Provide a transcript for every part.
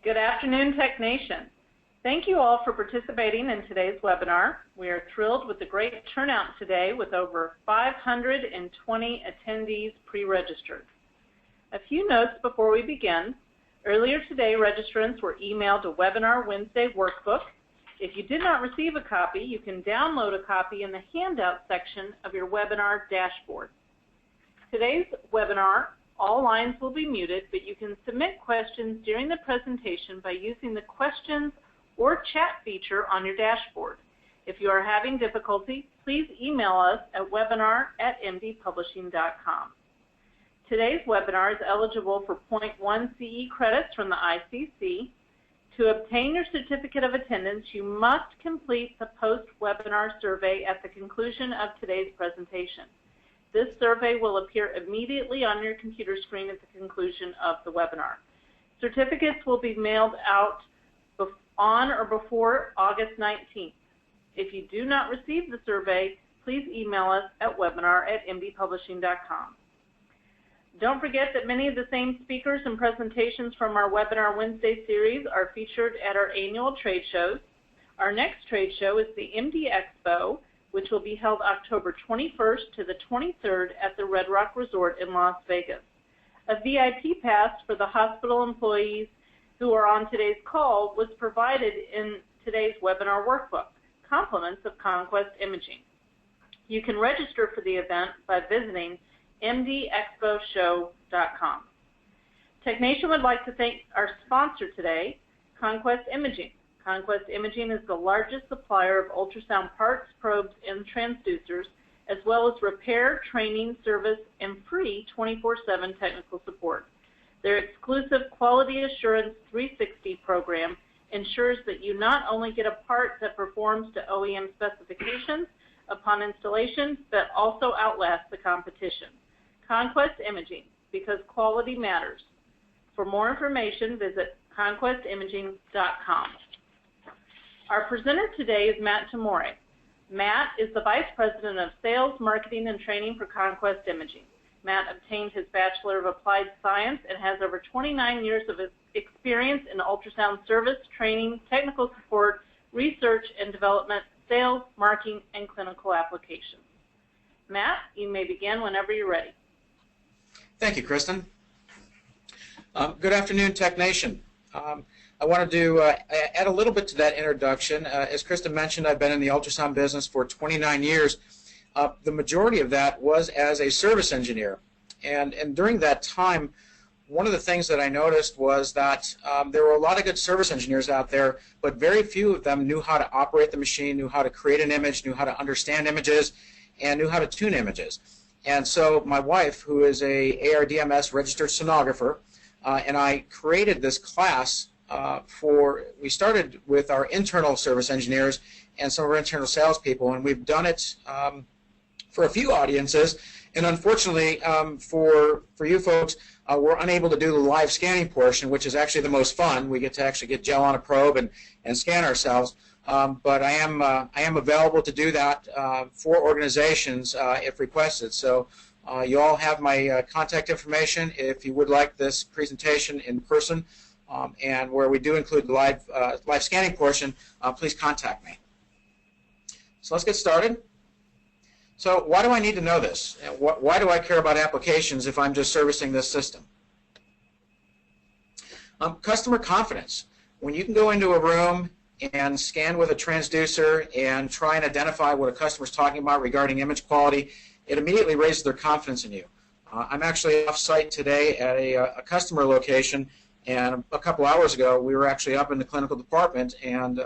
Good afternoon, TechNation. Thank you all for participating in today's webinar. We are thrilled with the great turnout today with over 520 attendees pre-registered. A few notes before we begin. Earlier today, registrants were emailed a Webinar Wednesday workbook. If you did not receive a copy, you can download a copy in the handout section of your webinar dashboard. Today's webinar, all lines will be muted, but you can submit questions during the presentation by using the questions or chat feature on your dashboard. If you are having difficulty, please email us at webinar@mdpublishing.com. Today's webinar is eligible for 0.1 CE credits from the ICC. To obtain your certificate of attendance, you must complete the post-webinar survey at the conclusion of today's presentation. This survey will appear immediately on your computer screen at the conclusion of the webinar. Certificates will be mailed out on or before August 19th. If you do not receive the survey, please email us at webinar@mdpublishing.com. Don't forget that many of the same speakers and presentations from our Webinar Wednesday series are featured at our annual trade shows. Our next trade show is the MD Expo, which will be held October 21st to the 23rd at the Red Rock Resort in Las Vegas. A VIP pass for the hospital employees who are on today's call was provided in today's webinar workbook, Compliments of Conquest Imaging. You can register for the event by visiting mdexposhow.com. TechNation would like to thank our sponsor today, Conquest Imaging. Conquest Imaging is the largest supplier of ultrasound parts, probes, and transducers, as well as repair, training, service, and free 24/7 technical support. Their exclusive Quality Assurance 360 program ensures that you not only get a part that performs to OEM specifications upon installation, but also outlasts the competition. Conquest Imaging, because quality matters. For more information, visit conquestimaging.com. Our presenter today is Matt Tomory. Matt is the Vice President of Sales, Marketing, and Training for Conquest Imaging. Matt obtained his Bachelor of Applied Science and has over 29 years of experience in ultrasound service, training, technical support, research and development, sales, marketing, and clinical applications. Matt, you may begin whenever you're ready. Thank you, Kristen. Good afternoon, TechNation. I wanted to add a little bit to that introduction. As Kristen mentioned, I've been in the ultrasound business for 29 years. The majority of that was as a service engineer. And during that time, one of the things that I noticed was that there were a lot of good service engineers out there, but very few of them knew how to operate the machine, knew how to create an image, knew how to understand images, and knew how to tune images. And so my wife, who is a ARDMS registered sonographer, and I created this class we started with our internal service engineers and some of our internal salespeople, and we've done it for a few audiences. And unfortunately, for you folks, we're unable to do the live scanning portion, which is actually the most fun. We get to actually get gel on a probe and scan ourselves. But I am available to do that for organizations if requested. So you all have my contact information if you would like this presentation in person, and where we do include the live scanning portion, please contact me. So let's get started. So why do I need to know this? Why do I care about applications if I'm just servicing this system? Customer confidence. When you can go into a room and scan with a transducer and try and identify what a customer is talking about regarding image quality, it immediately raises their confidence in you. I'm actually off-site today at a customer location, and a couple hours ago we were actually up in the clinical department and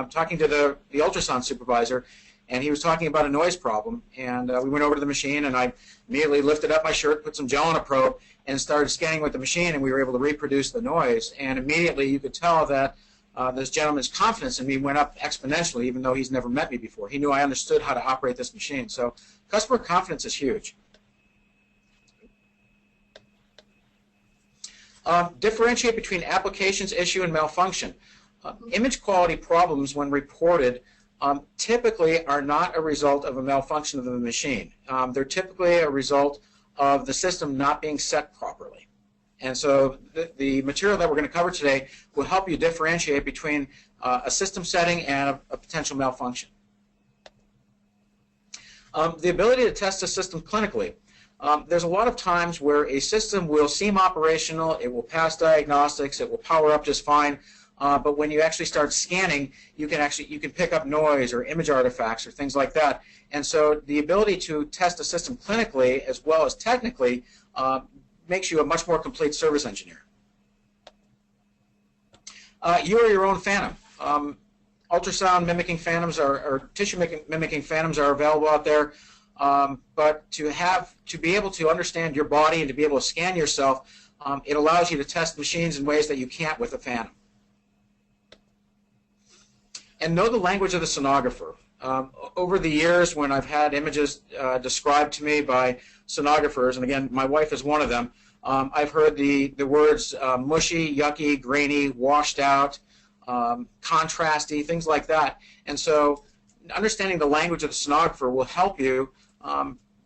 talking to the ultrasound supervisor, and he was talking about a noise problem, and we went over to the machine, and I immediately lifted up my shirt, put some gel on a probe, and started scanning with the machine, and we were able to reproduce the noise. And immediately you could tell that this gentleman's confidence in me went up exponentially, even though he's never met me before. He knew I understood how to operate this machine. So customer confidence is huge. Differentiate between applications, issue, and malfunction. Image quality problems, when reported, typically are not a result of a malfunction of the machine. They're typically a result of the system not being set properly. And so the material that we're going to cover today will help you differentiate between a system setting and a potential malfunction. The ability to test a system clinically. There's a lot of times where a system will seem operational, it will pass diagnostics, it will power up just fine, but when you actually start scanning, you can pick up noise or image artifacts or things like that. And so the ability to test a system clinically as well as technically makes you a much more complete service engineer. You are your own phantom. Ultrasound mimicking phantoms or tissue mimicking phantoms are available out there. But to be able to understand your body and to be able to scan yourself, it allows you to test machines in ways that you can't with a phantom. And know the language of the sonographer. Over the years, when I've had images described to me by sonographers, and again, my wife is one of them, I've heard the words mushy, yucky, grainy, washed out, contrasty, things like that. And so understanding the language of the sonographer will help you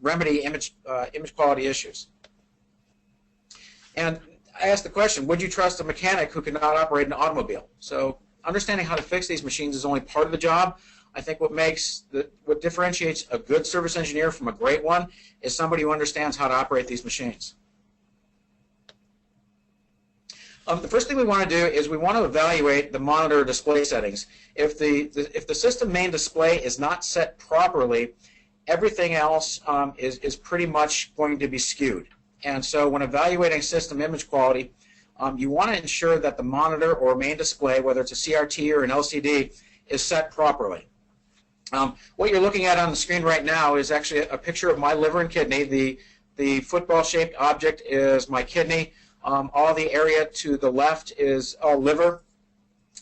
remedy image quality issues. And I asked the question, would you trust a mechanic who cannot operate an automobile? So understanding how to fix these machines is only part of the job. I think what differentiates a good service engineer from a great one is somebody who understands how to operate these machines. The first thing we want to do is we want to evaluate the monitor display settings. If the system main display is not set properly, everything else is pretty much going to be skewed. And so when evaluating system image quality, you want to ensure that the monitor or main display, whether it's a CRT or an LCD, is set properly. What you're looking at on the screen right now is actually a picture of my liver and kidney. The football-shaped object is my kidney. All the area to the left is liver,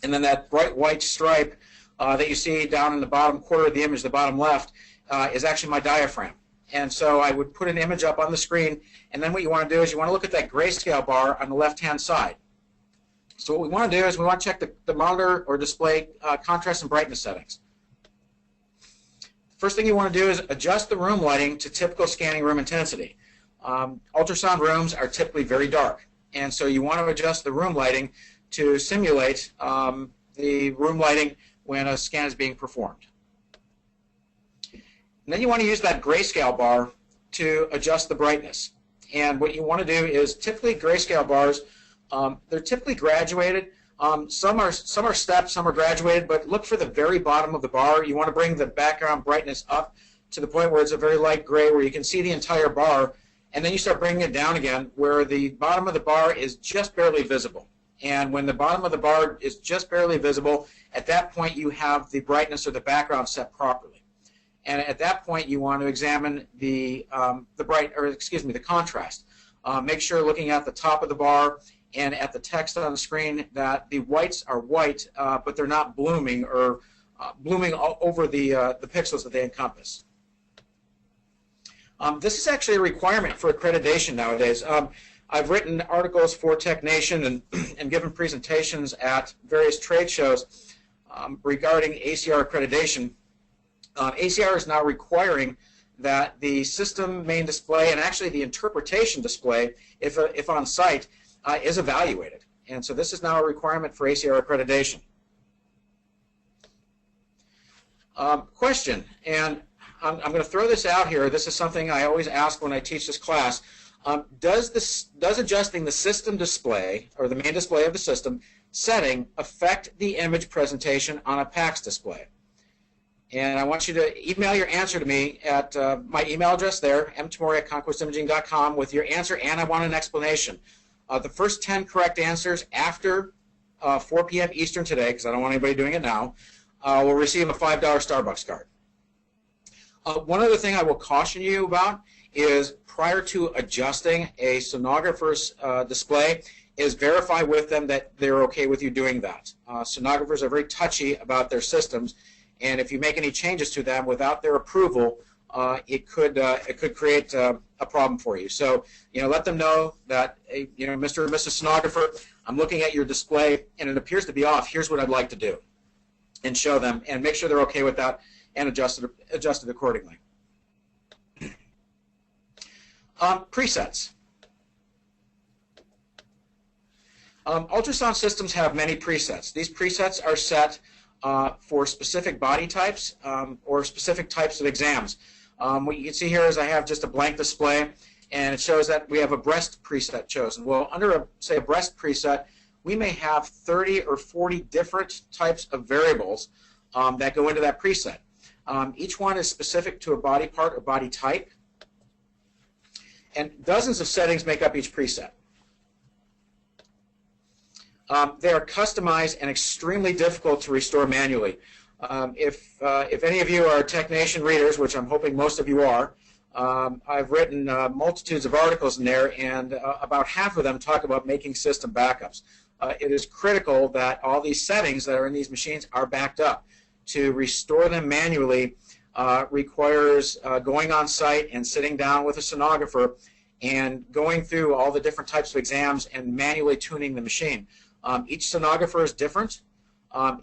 and then that bright white stripe that you see down in the bottom quarter of the image, the bottom left, is actually my diaphragm. And so I would put an image up on the screen, and then what you want to do is you want to look at that grayscale bar on the left-hand side. So what we want to do is we want to check the monitor or display contrast and brightness settings. First thing you want to do is adjust the room lighting to typical scanning room intensity. Ultrasound rooms are typically very dark, and so you want to adjust the room lighting to simulate the room lighting when a scan is being performed. And then you want to use that grayscale bar to adjust the brightness. And what you want to do is typically grayscale bars, they're typically graduated. Some are stepped, some are graduated, but look for the very bottom of the bar. You want to bring the background brightness up to the point where it's a very light gray where you can see the entire bar. And then you start bringing it down again where the bottom of the bar is just barely visible. And when the bottom of the bar is just barely visible, at that point you have the brightness or the background set properly. And at that point you want to examine the contrast. Make sure looking at the top of the bar and at the text on the screen that the whites are white, but they're not blooming or blooming over the pixels that they encompass. This is actually a requirement for accreditation nowadays. I've written articles for TechNation and given presentations at various trade shows regarding ACR accreditation. ACR is now requiring that the system main display and actually the interpretation display, if on site, is evaluated. And so this is now a requirement for ACR accreditation. Question, and I'm going to throw this out here. This is something I always ask when I teach this class. Does adjusting the system display, or the main display of the system, setting affect the image presentation on a PACS display? And I want you to email your answer to me at my email address there, mtomory@conquestimaging.com, with your answer, and I want an explanation. The first 10 correct answers after 4 p.m. Eastern today, because I don't want anybody doing it now, will receive a $5 Starbucks card. One other thing I will caution you about is prior to adjusting a sonographer's display is verify with them that they're okay with you doing that. Sonographers are very touchy about their systems, and if you make any changes to them without their approval, it could create a problem for you. So, let them know that, Mr. or Mrs. Sonographer, I'm looking at your display and it appears to be off. Here's what I'd like to do, and show them and make sure they're okay with that and adjust it accordingly. Presets. Ultrasound systems have many presets. These presets are set for specific body types or specific types of exams. What you can see here is I have just a blank display, and it shows that we have a breast preset chosen. Well, under, say, a breast preset, we may have 30 or 40 different types of variables that go into that preset. Each one is specific to a body part or body type, and dozens of settings make up each preset. They are customized and extremely difficult to restore manually. If any of you are TechNation readers, which I'm hoping most of you are, I've written multitudes of articles in there, and about half of them talk about making system backups. It is critical that all these settings that are in these machines are backed up. To restore them manually requires going on site and sitting down with a sonographer and going through all the different types of exams and manually tuning the machine. Each sonographer is different.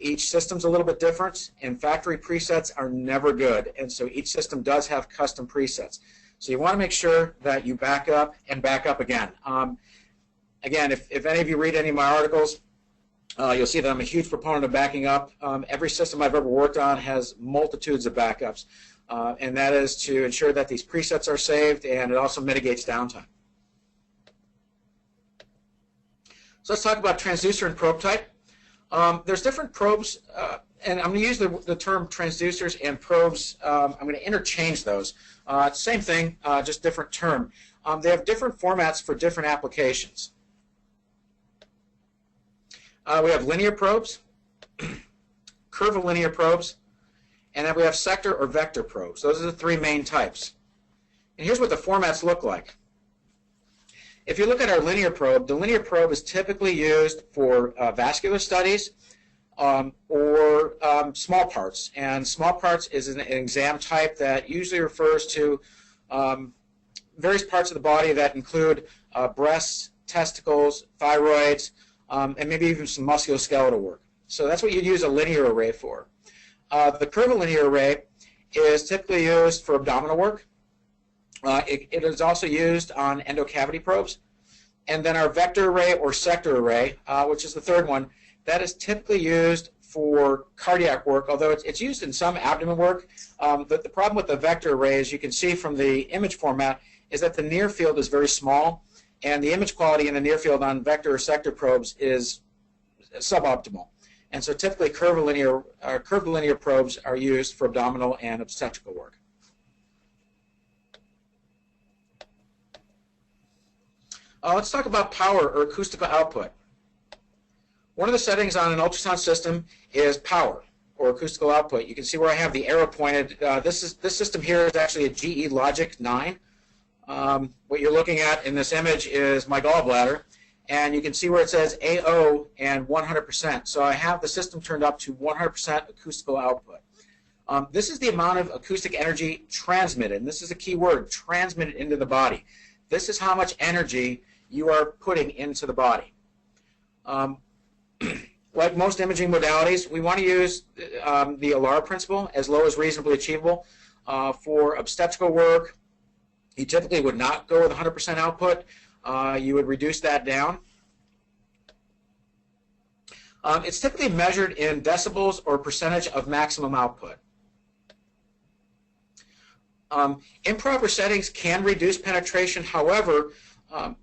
Each system's a little bit different, and factory presets are never good, and so each system does have custom presets. So you want to make sure that you back up and back up again. Again, if any of you read any of my articles, you'll see that I'm a huge proponent of backing up. Every system I've ever worked on has multitudes of backups, and that is to ensure that these presets are saved, and it also mitigates downtime. So let's talk about transducer and probe type. There's different probes, and I'm going to use the term transducers and probes. I'm going to interchange those. Same thing, just different term. They have different formats for different applications. We have linear probes, curvilinear probes, and then we have sector or vector probes. Those are the three main types. And here's what the formats look like. If you look at our linear probe, the linear probe is typically used for vascular studies or small parts. And small parts is an exam type that usually refers to various parts of the body that include breasts, testicles, thyroids, and maybe even some musculoskeletal work. So that's what you'd use a linear array for. The curvilinear array is typically used for abdominal work. It is also used on endocavity probes. And then our vector array or sector array, which is the third one, that is typically used for cardiac work, although it's used in some abdomen work. But the problem with the vector array, as you can see from the image format, is that the near field is very small, and the image quality in the near field on vector or sector probes is suboptimal. And so typically curvilinear probes are used for abdominal and obstetrical work. Let's talk about power or acoustical output. One of the settings on an ultrasound system is power or acoustical output. You can see where I have the arrow pointed. This system here is actually a GE Logic 9. What you're looking at in this image is my gallbladder, and you can see where it says AO and 100%. So I have the system turned up to 100% acoustical output. This is the amount of acoustic energy transmitted, and this is a key word, transmitted into the body. This is how much energy you are putting into the body. Like most imaging modalities, we want to use the ALARA principle, as low as reasonably achievable. For obstetrical work, you typically would not go with 100% output. You would reduce that down. It's typically measured in decibels or percentage of maximum output. Improper settings can reduce penetration. However,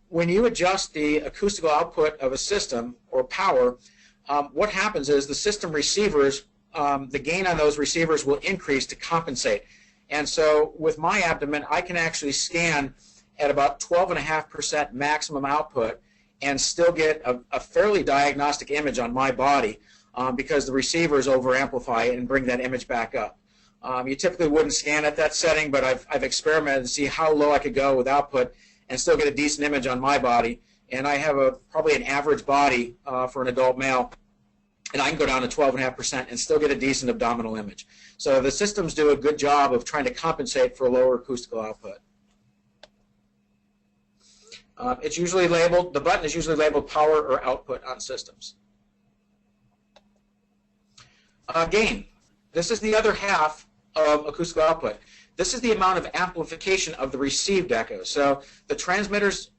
when you adjust the acoustical output of a system or power, what happens is the system receivers, the gain on those receivers will increase to compensate. And so with my abdomen, I can actually scan at about 12.5% maximum output and still get a fairly diagnostic image on my body because the receivers over-amplify it and bring that image back up. You typically wouldn't scan at that setting, but I've experimented to see how low I could go with output and still get a decent image on my body. And I have probably an average body for an adult male, and I can go down to 12.5% and still get a decent abdominal image. So the systems do a good job of trying to compensate for lower acoustical output. It's usually labeled, the button is usually labeled power or output on systems. Gain. This is the other half of acoustical output. This is the amount of amplification of the received echo. So the transmitters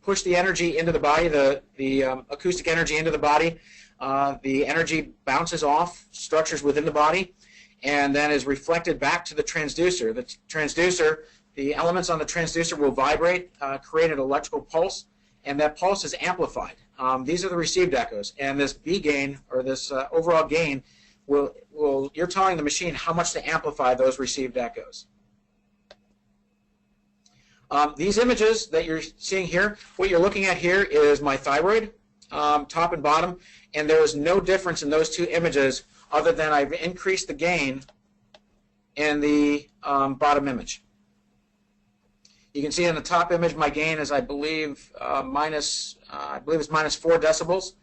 push the energy into the body, the acoustic energy into the body. The energy bounces off structures within the body and then is reflected back to the transducer. The transducer, the elements on the transducer will vibrate, create an electrical pulse, and that pulse is amplified. These are the received echoes, and this B gain, or this overall gain, you're telling the machine how much to amplify those received echoes. These images that you're seeing here, what you're looking at here is my thyroid, top and bottom, and there is no difference in those two images other than I've increased the gain in the bottom image. You can see in the top image my gain is, I believe, it's -4 decibels,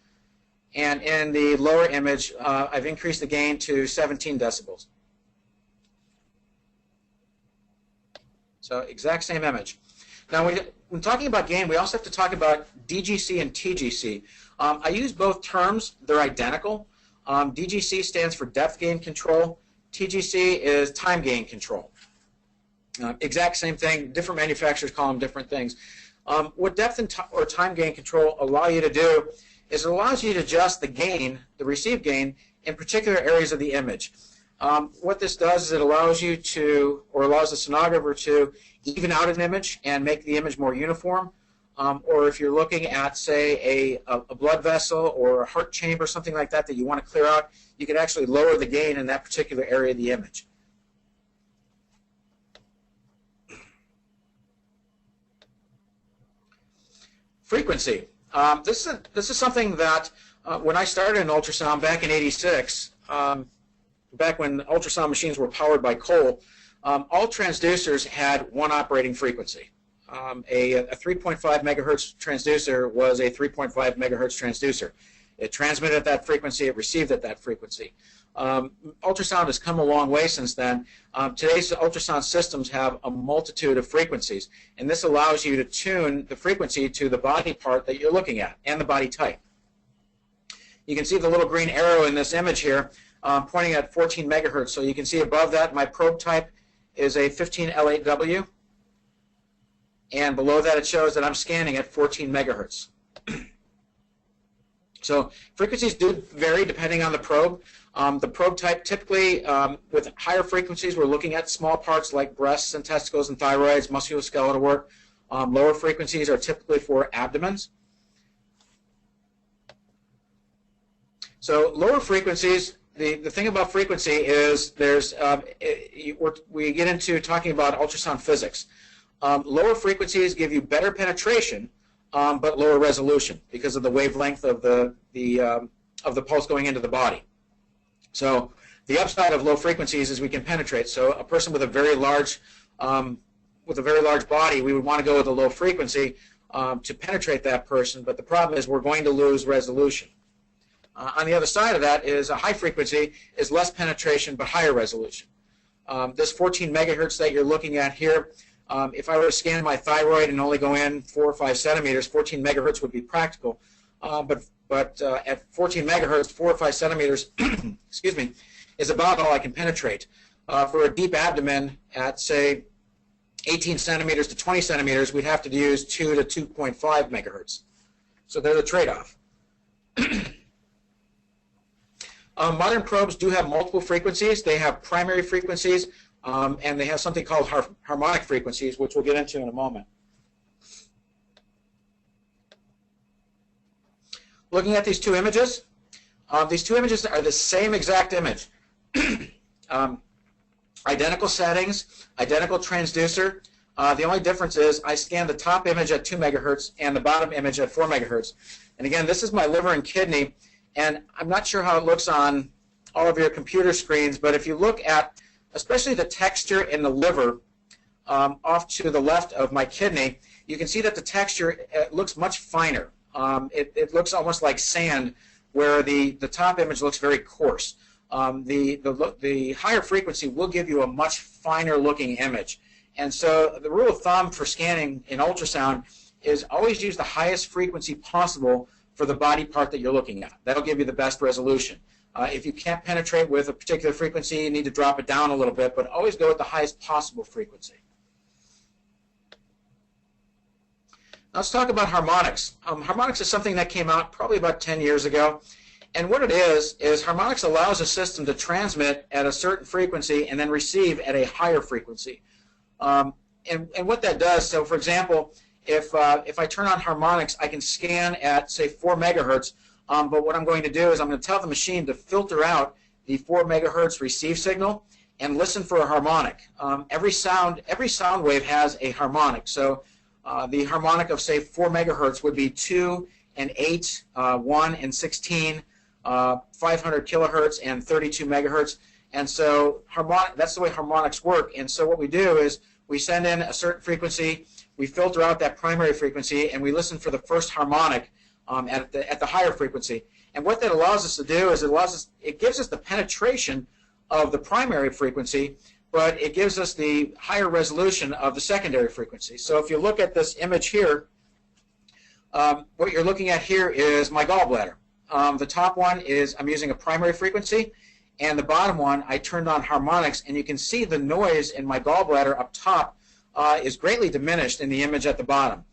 and in the lower image I've increased the gain to 17 decibels. So exact same image. Now when talking about gain, we also have to talk about DGC and TGC. I use both terms. They're identical. DGC stands for depth gain control. TGC is time gain control. Exact same thing. Different manufacturers call them different things. What depth or time gain control allow you to do is it allows you to adjust the gain, the received gain, in particular areas of the image. What this does is it allows you to, or allows the sonographer to, even out an image and make the image more uniform. Or if you're looking at, say, a blood vessel or a heart chamber, something like that that you want to clear out, you can actually lower the gain in that particular area of the image. Frequency. This is something that when I started in ultrasound back in '86, back when ultrasound machines were powered by coal, all transducers had one operating frequency. A 3.5 megahertz transducer was a 3.5 megahertz transducer. It transmitted at that frequency, it received at that frequency. Ultrasound has come a long way since then. Today's ultrasound systems have a multitude of frequencies, and this allows you to tune the frequency to the body part that you're looking at and the body type. You can see the little green arrow in this image here pointing at 14 megahertz. So you can see above that my probe type is a 15L8W, and below that it shows that I'm scanning at 14 megahertz. So frequencies do vary depending on the probe. The probe type typically, with higher frequencies, we're looking at small parts like breasts and testicles and thyroids, musculoskeletal work. Lower frequencies are typically for abdomens. So lower frequencies, the thing about frequency is we get into talking about ultrasound physics. Lower frequencies give you better penetration, but lower resolution because of the wavelength of the pulse going into the body. So the upside of low frequencies is we can penetrate. So a person with a very large body, we would want to go with a low frequency to penetrate that person. But the problem is we're going to lose resolution. On the other side of that is a high frequency is less penetration but higher resolution. This 14 megahertz that you're looking at here, if I were to scan my thyroid and only go in 4 or 5 centimeters, 14 megahertz would be practical. But at 14 megahertz, 4 or 5 centimeters, excuse me, is about all I can penetrate. For a deep abdomen at, say, 18 centimeters to 20 centimeters, we'd have to use 2 to 2.5 megahertz. So there's a trade-off. Modern probes do have multiple frequencies. They have primary frequencies, and they have something called harmonic frequencies, which we'll get into in a moment. Looking at these two images are the same exact image. Identical settings, identical transducer. The only difference is I scanned the top image at 2 megahertz and the bottom image at 4 megahertz. And again, this is my liver and kidney. And I'm not sure how it looks on all of your computer screens, but if you look at especially the texture in the liver off to the left of my kidney, you can see that the texture looks much finer. It looks almost like sand, where the top image looks very coarse. The higher frequency will give you a much finer looking image. And so the rule of thumb for scanning in ultrasound is always use the highest frequency possible for the body part that you're looking at. That'll give you the best resolution. If you can't penetrate with a particular frequency, you need to drop it down a little bit, but always go with the highest possible frequency. Let's talk about harmonics. Harmonics is something that came out probably about 10 years ago. And what it is harmonics allows a system to transmit at a certain frequency and then receive at a higher frequency. And what that does, so for example, if I turn on harmonics, I can scan at, say, 4 megahertz, but what I'm going to do is I'm going to tell the machine to filter out the 4 megahertz receive signal and listen for a harmonic. Every sound wave has a harmonic. So the harmonic of, say, 4 megahertz would be 2 and 8, 1 and 16, 500 kilohertz and 32 megahertz. And so that's the way harmonics work. And so what we do is we send in a certain frequency, we filter out that primary frequency, and we listen for the first harmonic at the higher frequency. And what that allows us to do is it gives us the penetration of the primary frequency, but it gives us the higher resolution of the secondary frequency. So if you look at this image here, what you're looking at here is my gallbladder. The top one is I'm using a primary frequency, and the bottom one I turned on harmonics, and you can see the noise in my gallbladder up top is greatly diminished in the image at the bottom.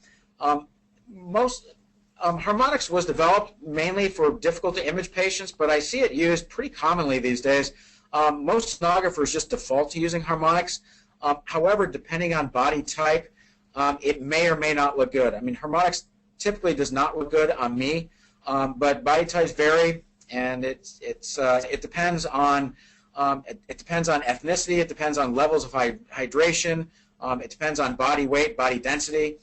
Harmonics was developed mainly for difficult-to-image patients, but I see it used pretty commonly these days. Most sonographers just default to using harmonics. However, depending on body type, it may or may not look good. I mean, harmonics typically does not look good on me, but body types vary, and it depends on ethnicity, it depends on levels of hydration, it depends on body weight, body density.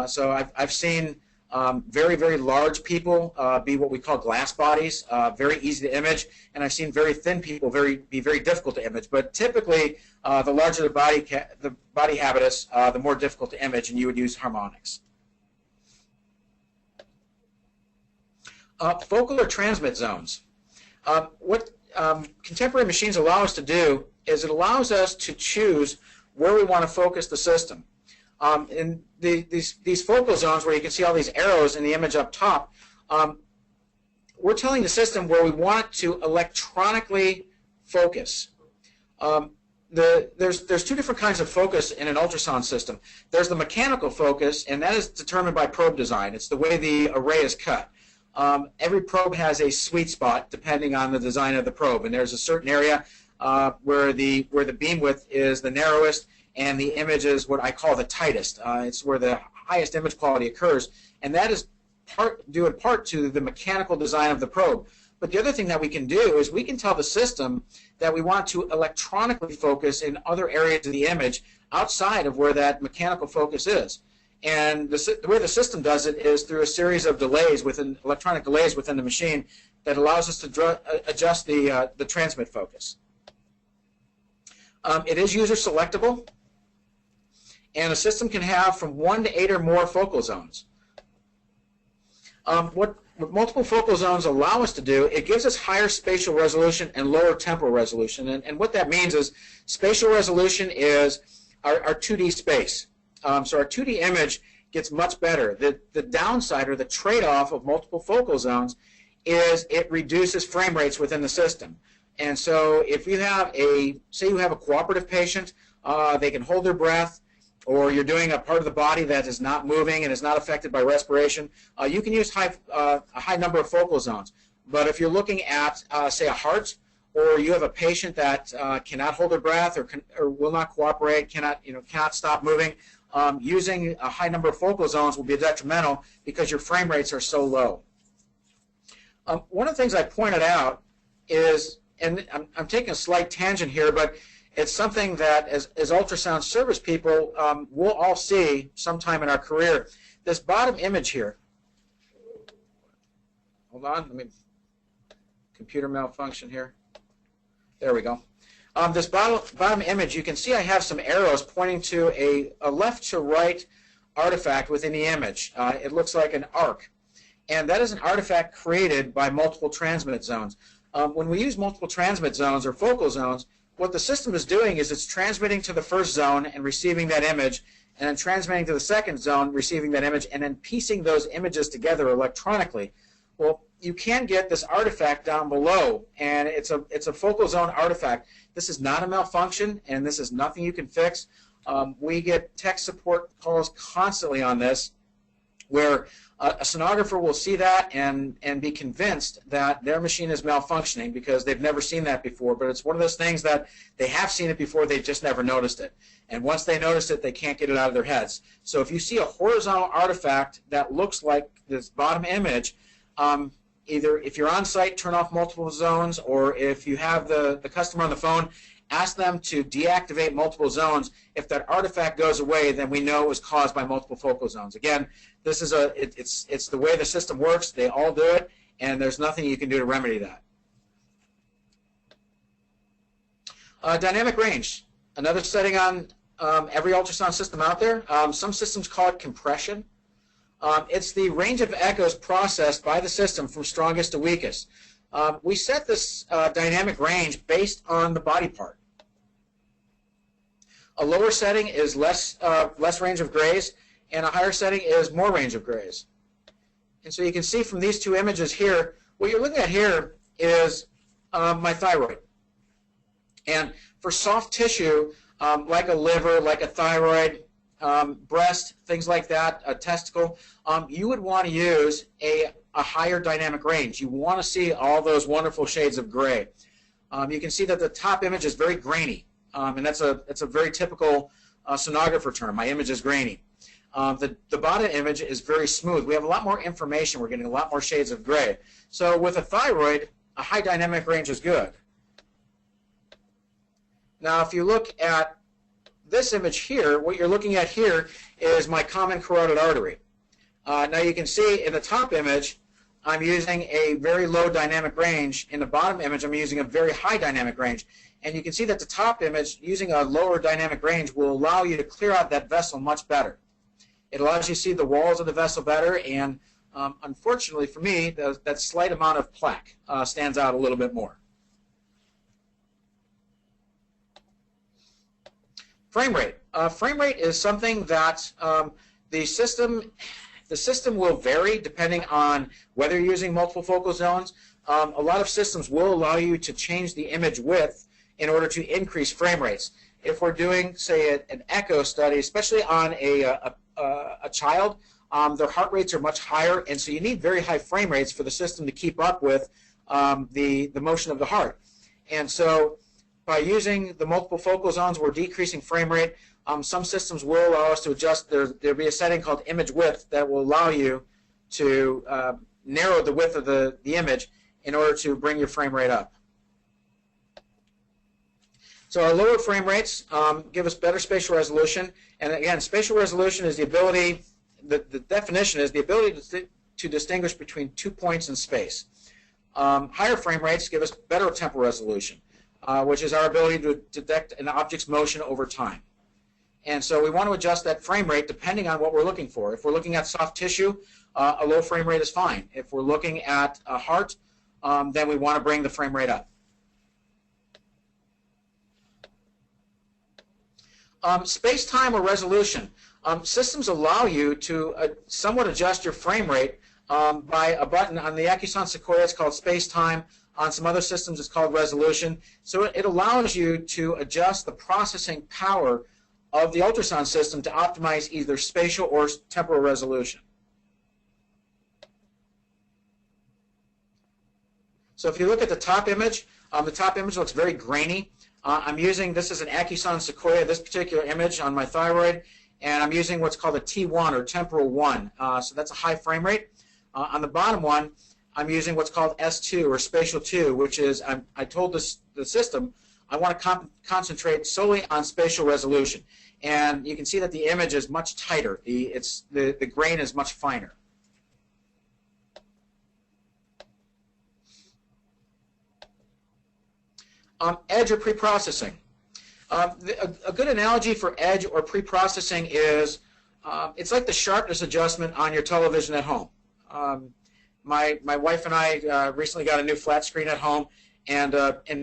So I've seen very, very large people be what we call glass bodies, very easy to image, and I've seen very thin people be very difficult to image. But typically, the larger the body habitus, the more difficult to image, and you would use harmonics. Focal or transmit zones. What contemporary machines allow us to do is it allows us to choose where we want to focus the system. In these focal zones where you can see all these arrows in the image up top, we're telling the system where we want it to electronically focus. There's two different kinds of focus in an ultrasound system. There's the mechanical focus, and that is determined by probe design. It's the way the array is cut. Every probe has a sweet spot depending on the design of the probe, and there's a certain area where the beam width is the narrowest, and the image is what I call the tightest. It's where the highest image quality occurs, and that is due in part to the mechanical design of the probe. But the other thing that we can do is we can tell the system that we want to electronically focus in other areas of the image outside of where that mechanical focus is. And the way the system does it is through a series of delays, electronic delays within the machine, that allows us to adjust the transmit focus. It is user selectable, and a system can have from 1 to 8 or more focal zones. What multiple focal zones allow us to do, it gives us higher spatial resolution and lower temporal resolution. And what that means is spatial resolution is our 2D space. So our 2D image gets much better. The downside or the trade-off of multiple focal zones is it reduces frame rates within the system. And so if you have say you have a cooperative patient, they can hold their breath, or you're doing a part of the body that is not moving and is not affected by respiration, you can use a high number of focal zones. But if you're looking at, say, a heart, or you have a patient that cannot hold their breath or will not cooperate, cannot stop moving, using a high number of focal zones will be detrimental because your frame rates are so low. One of the things I pointed out is, and I'm taking a slight tangent here, but it's something that as ultrasound service people we'll all see sometime in our career. This bottom image here. Hold on, let me, computer malfunction here. There we go. This bottom image, you can see I have some arrows pointing to a left to right artifact within the image. It looks like an arc. And that is an artifact created by multiple transmit zones. When we use multiple transmit zones or focal zones, what the system is doing is it's transmitting to the first zone and receiving that image, and then transmitting to the second zone, receiving that image, and then piecing those images together electronically. Well, you can get this artifact down below, and it's a focal zone artifact. This is not a malfunction, and this is nothing you can fix. We get tech support calls constantly on this, where a sonographer will see that and be convinced that their machine is malfunctioning because they've never seen that before, but it's one of those things that they have seen it before, they've just never noticed it. And once they notice it, they can't get it out of their heads. So if you see a horizontal artifact that looks like this bottom image, either if you're on site, turn off multiple zones, or if you have the customer on the phone, ask them to deactivate multiple zones. If that artifact goes away, then we know it was caused by multiple focal zones. Again, this is it's the way the system works. They all do it, and there's nothing you can do to remedy that. Dynamic range, another setting on every ultrasound system out there. Some systems call it compression. It's the range of echoes processed by the system from strongest to weakest. We set this dynamic range based on the body part. A lower setting is less range of grays, and a higher setting is more range of grays. And so you can see from these two images here, what you're looking at here is my thyroid. And for soft tissue, like a liver, like a thyroid, breast, things like that, a testicle, you would want to use a higher dynamic range. You want to see all those wonderful shades of gray. You can see that the top image is very grainy, and that's a very typical sonographer term. My image is grainy. The bottom image is very smooth. We have a lot more information. We're getting a lot more shades of gray. So with a thyroid, a high dynamic range is good. Now if you look at this image here, what you're looking at here is my common carotid artery. Now you can see in the top image, I'm using a very low dynamic range. In the bottom image, I'm using a very high dynamic range. And you can see that the top image, using a lower dynamic range, will allow you to clear out that vessel much better. It allows you to see the walls of the vessel better, and unfortunately for me, that slight amount of plaque stands out a little bit more. Frame rate. Frame rate is something that the system will vary depending on whether you're using multiple focal zones. A lot of systems will allow you to change the image width in order to increase frame rates. If we're doing, say, an echo study, especially on a child, their heart rates are much higher, and so you need very high frame rates for the system to keep up with the motion of the heart. And so by using the multiple focal zones, we're decreasing frame rate. Some systems will allow us to adjust. There'll be a setting called image width that will allow you to narrow the width of the image in order to bring your frame rate up. So our lower frame rates give us better spatial resolution. And again, spatial resolution is the ability, the definition is the ability to distinguish between 2 points in space. Higher frame rates give us better temporal resolution, which is our ability to detect an object's motion over time. And so we want to adjust that frame rate depending on what we're looking for. If we're looking at soft tissue, a low frame rate is fine. If we're looking at a heart, then we want to bring the frame rate up. Space-time or resolution. Systems allow you to somewhat adjust your frame rate by a button. On the Acoustic Sequoia, it's called space-time. On some other systems, it's called resolution. So it allows you to adjust the processing power of the ultrasound system to optimize either spatial or temporal resolution. So if you look at the top image looks very grainy. I'm using, this is an Acoustic Sequoia, this particular image on my thyroid, and I'm using what's called a T1 or temporal 1. So that's a high frame rate. On the bottom one, I'm using what's called S2 or spatial 2, which is, I told the system I want to concentrate solely on spatial resolution. And you can see that the image is much tighter. The grain is much finer. Edge or pre-processing. A good analogy for edge or pre-processing is it's like the sharpness adjustment on your television at home. My wife and I recently got a new flat screen at home, and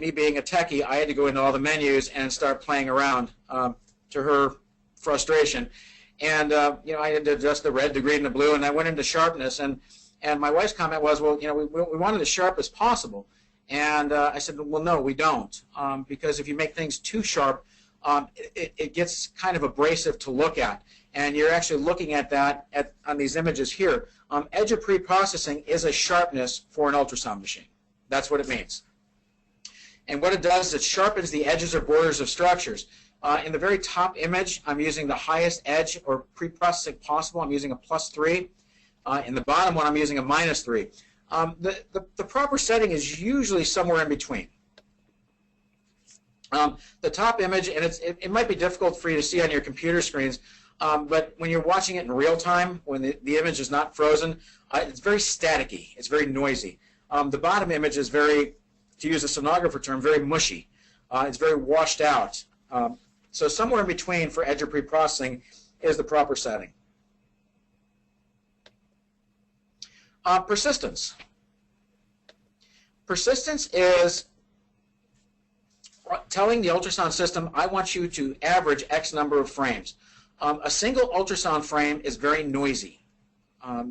me being a techie, I had to go into all the menus and start playing around to her frustration. And you know, I had to adjust the red, the green, and the blue, and I went into sharpness. And my wife's comment was, well, you know, we want it as sharp as possible. And I said, well, no, we don't, because if you make things too sharp, it gets kind of abrasive to look at. and you're actually looking at that on these images here. Edge of pre-processing is a sharpness for an ultrasound machine. That's what it means. And what it does is it sharpens the edges or borders of structures. In the very top image, I'm using the highest edge or pre-processing possible. I'm using a +3. In the bottom one, I'm using a -3. The proper setting is usually somewhere in between. The top image, and it might be difficult for you to see on your computer screens, but when you're watching it in real time, when the image is not frozen, it's very staticky. It's very noisy. The bottom image is very, to use a sonographer term, very mushy. It's very washed out. So somewhere in between for edge of pre-processing is the proper setting. Persistence. Persistence is telling the ultrasound system, I want you to average X number of frames. A single ultrasound frame is very noisy,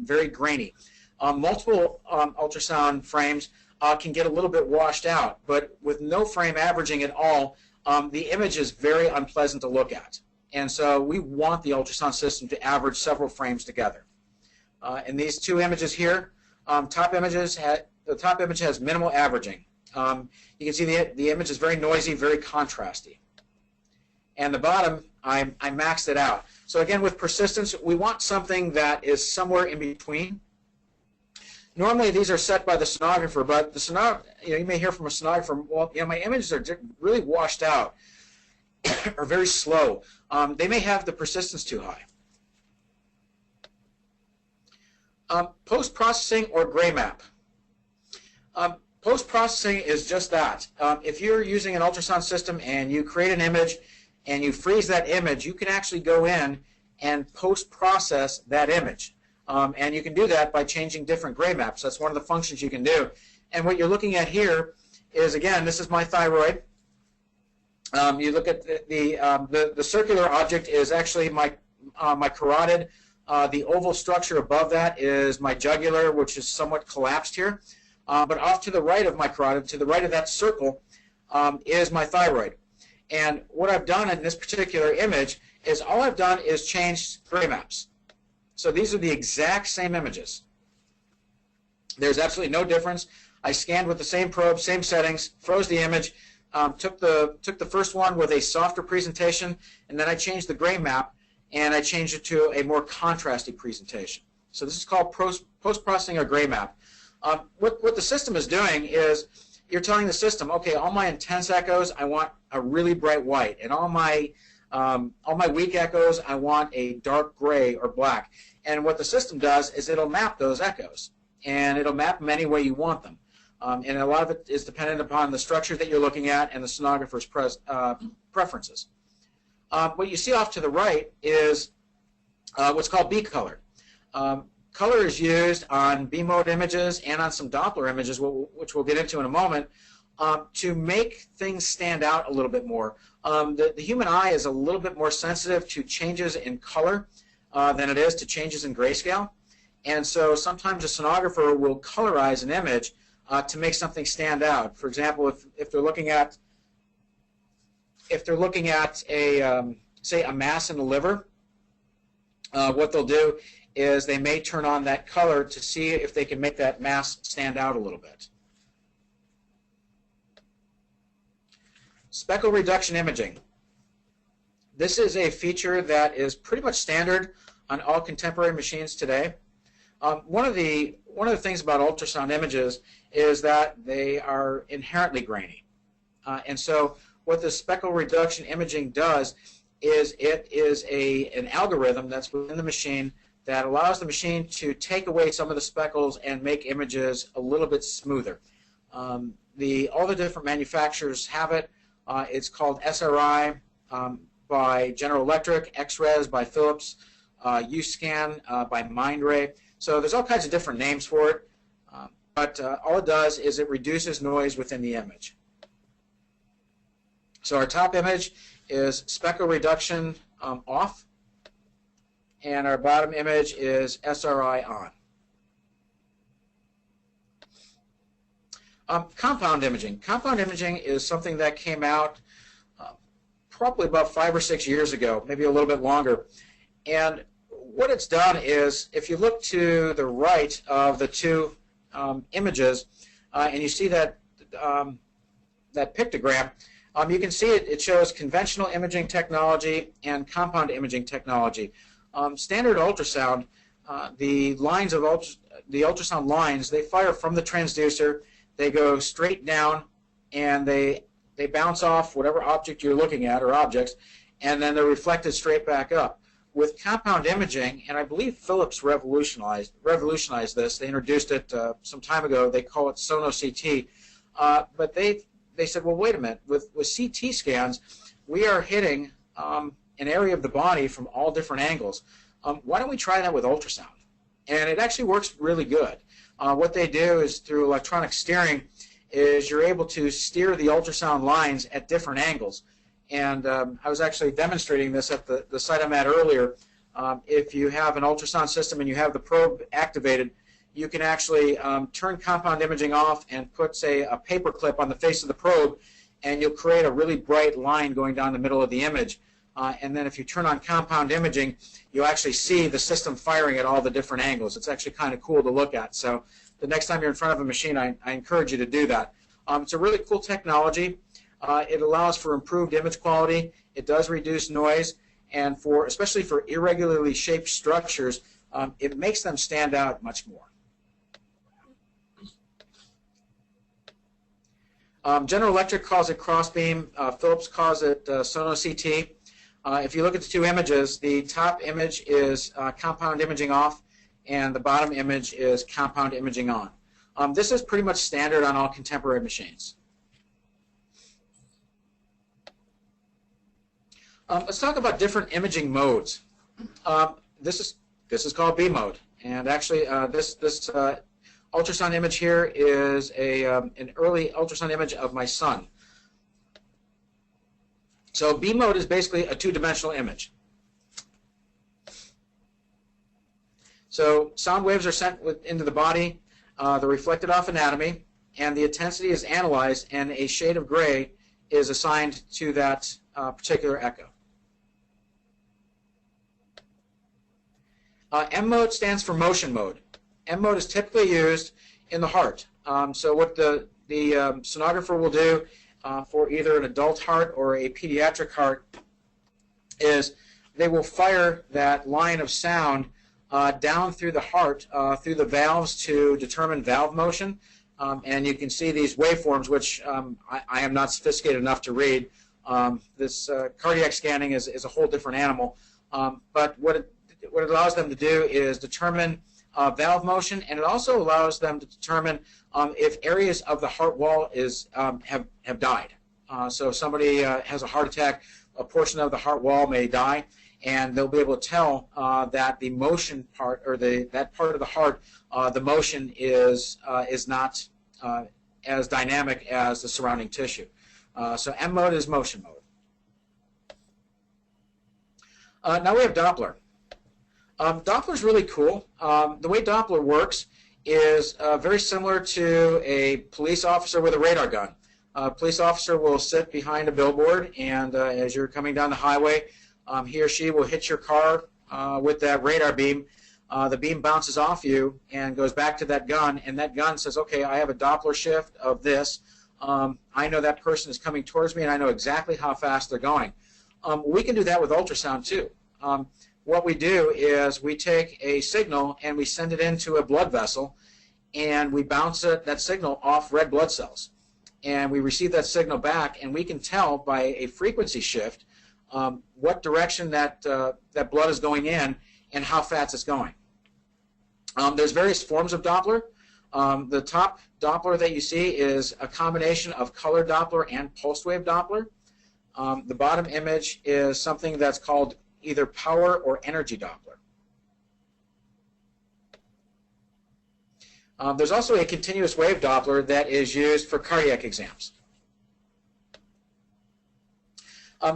very grainy. Multiple ultrasound frames can get a little bit washed out, but with no frame averaging at all, the image is very unpleasant to look at. And so we want the ultrasound system to average several frames together. In these two images here, the top image has minimal averaging. You can see the image is very noisy, very contrasty. And the bottom, I maxed it out. So again, with persistence, we want something that is somewhere in between. Normally, these are set by the sonographer, but the you may hear from a sonographer, well, my images are really washed out or very slow. They may have the persistence too high. Post-processing or gray map. Post-processing is just that. If you're using an ultrasound system and you create an image and you freeze that image, you can actually go in and post-process that image. And you can do that by changing different gray maps. That's one of the functions you can do. And what you're looking at here is, again, this is my thyroid. You look at the circular object is actually my carotid. The oval structure above that is my jugular, which is somewhat collapsed here. But off to the right of my carotid, to the right of that circle, is my thyroid. And what I've done in this particular image is all I've done is changed gray maps. So these are the exact same images. There's absolutely no difference. I scanned with the same probe, same settings, froze the image, took the first one with a softer presentation, and then I changed the gray map, and I changed it to a more contrasty presentation. So this is called post-processing or gray map. What the system is doing is you're telling the system, okay, all my intense echoes, I want a really bright white, and all my weak echoes, I want a dark gray or black. And what the system does is it'll map those echoes, and it'll map them any way you want them. And a lot of it is dependent upon the structure that you're looking at and the sonographer's preferences. What you see off to the right is what's called B-color. Color is used on B-mode images and on some Doppler images, which we'll get into in a moment, to make things stand out a little bit more. The human eye is a little bit more sensitive to changes in color than it is to changes in grayscale. And so sometimes a sonographer will colorize an image to make something stand out. For example, if they're looking at a say a mass in the liver, what they'll do is they may turn on that color to see if they can make that mass stand out a little bit. Speckle reduction imaging. This is a feature that is pretty much standard on all contemporary machines today. One of the things about ultrasound images is that they are inherently grainy. And so what the speckle reduction imaging does is it is an algorithm that's within the machine that allows the machine to take away some of the speckles and make images a little bit smoother. All the different manufacturers have it. It's called SRI by General Electric, X-Res by Philips, U-Scan by Mindray. So there's all kinds of different names for it, but all it does is it reduces noise within the image. So our top image is speckle reduction off, and our bottom image is SRI on. Compound imaging. Compound imaging is something that came out probably about 5 or 6 years ago, maybe a little bit longer. And what it's done is, if you look to the right of the two images, and you see that that pictogram, you can see it shows conventional imaging technology and compound imaging technology. Standard ultrasound, the lines of the ultrasound lines, they fire from the transducer, they go straight down, and they bounce off whatever object you're looking at, or objects, and then they're reflected straight back up. With compound imaging, and I believe Philips revolutionized this, they introduced it some time ago, they call it sono-CT, but they said, well, wait a minute, with CT scans, we are hitting an area of the body from all different angles. Why don't we try that with ultrasound? And it actually works really good. What they do is, through electronic steering, is you're able to steer the ultrasound lines at different angles. And I was actually demonstrating this at the site I'm at earlier. If you have an ultrasound system and you have the probe activated, you can actually turn compound imaging off and put, say, a paper clip on the face of the probe, and you'll create a really bright line going down the middle of the image. And then if you turn on compound imaging, you'll actually see the system firing at all the different angles. It's actually kind of cool to look at. So the next time you're in front of a machine, I encourage you to do that. It's a really cool technology. It allows for improved image quality. It does reduce noise, and especially for irregularly shaped structures, it makes them stand out much more. General Electric calls it crossbeam. Philips calls it sono-CT. If you look at the two images, the top image is compound imaging off, and the bottom image is compound imaging on. This is pretty much standard on all contemporary machines. Let's talk about different imaging modes. This is called B mode, and actually this ultrasound image here is an early ultrasound image of my son. So B mode is basically a two-dimensional image. So sound waves are sent into the body, they're reflected off anatomy, and the intensity is analyzed, and a shade of gray is assigned to that particular echo. M mode stands for motion mode. M mode is typically used in the heart. So what the sonographer will do for either an adult heart or a pediatric heart is they will fire that line of sound down through the heart, through the valves, to determine valve motion. And you can see these waveforms, which I am not sophisticated enough to read. This cardiac scanning is a whole different animal. But what it allows them to do is determine valve motion, and it also allows them to determine if areas of the heart wall have died. So if somebody has a heart attack, a portion of the heart wall may die, and they'll be able to tell that the motion part, or that part of the heart, the motion is not as dynamic as the surrounding tissue. So M mode is motion mode. Now we have Doppler. Doppler is really cool. The way Doppler works is very similar to a police officer with a radar gun. A police officer will sit behind a billboard, and as you're coming down the highway, he or she will hit your car with that radar beam. The beam bounces off you and goes back to that gun, and that gun says, okay, I have a Doppler shift of this. I know that person is coming towards me, and I know exactly how fast they're going. We can do that with ultrasound too. What we do is we take a signal and we send it into a blood vessel, and we bounce that signal off red blood cells. And we receive that signal back, and we can tell by a frequency shift what direction that blood is going in and how fast it's going. There's various forms of Doppler. The top Doppler that you see is a combination of color Doppler and pulsed wave Doppler. The bottom image is something that's called either power or energy Doppler. There's also a continuous wave Doppler that is used for cardiac exams.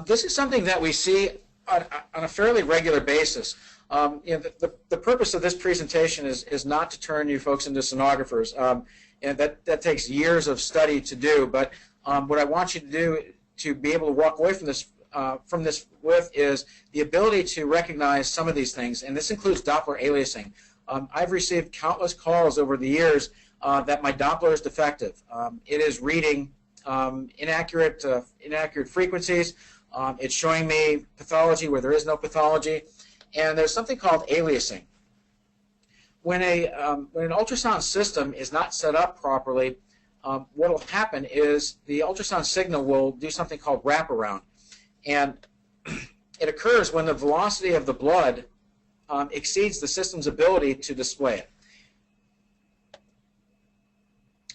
This is something that we see on a fairly regular basis. The purpose of this presentation is not to turn you folks into sonographers, and that takes years of study to do. But what I want you to do to be able to walk away from this from this with is the ability to recognize some of these things, and this includes Doppler aliasing. I've received countless calls over the years that my Doppler is defective. It is reading inaccurate frequencies. It's showing me pathology where there is no pathology, and there's something called aliasing. When an ultrasound system is not set up properly, what will happen is the ultrasound signal will do something called wraparound, and it occurs when the velocity of the blood exceeds the system's ability to display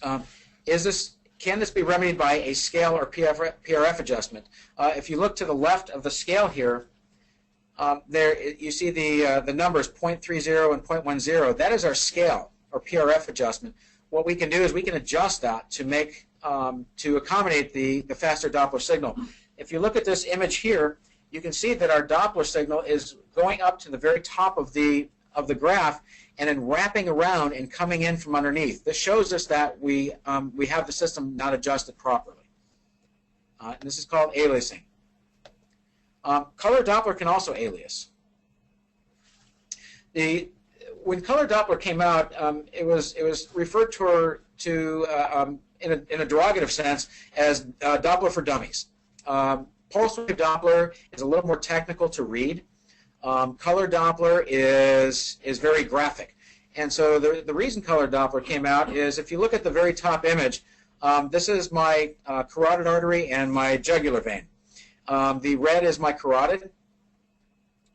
it. Can this be remedied by a scale or PRF adjustment? If you look to the left of the scale here, there you see the numbers 0.30 and 0.10. That is our scale or PRF adjustment. What we can do is we can adjust that to make to accommodate the faster Doppler signal. If you look at this image here, you can see that our Doppler signal is going up to the very top of the graph and then wrapping around and coming in from underneath. This shows us that we have the system not adjusted properly. And this is called aliasing. Color Doppler can also alias. When color Doppler came out, it was referred to in a derogative sense as Doppler for dummies. Pulse wave Doppler is a little more technical to read. Color Doppler is very graphic. And so the reason color Doppler came out is if you look at the very top image, this is my carotid artery and my jugular vein. The red is my carotid.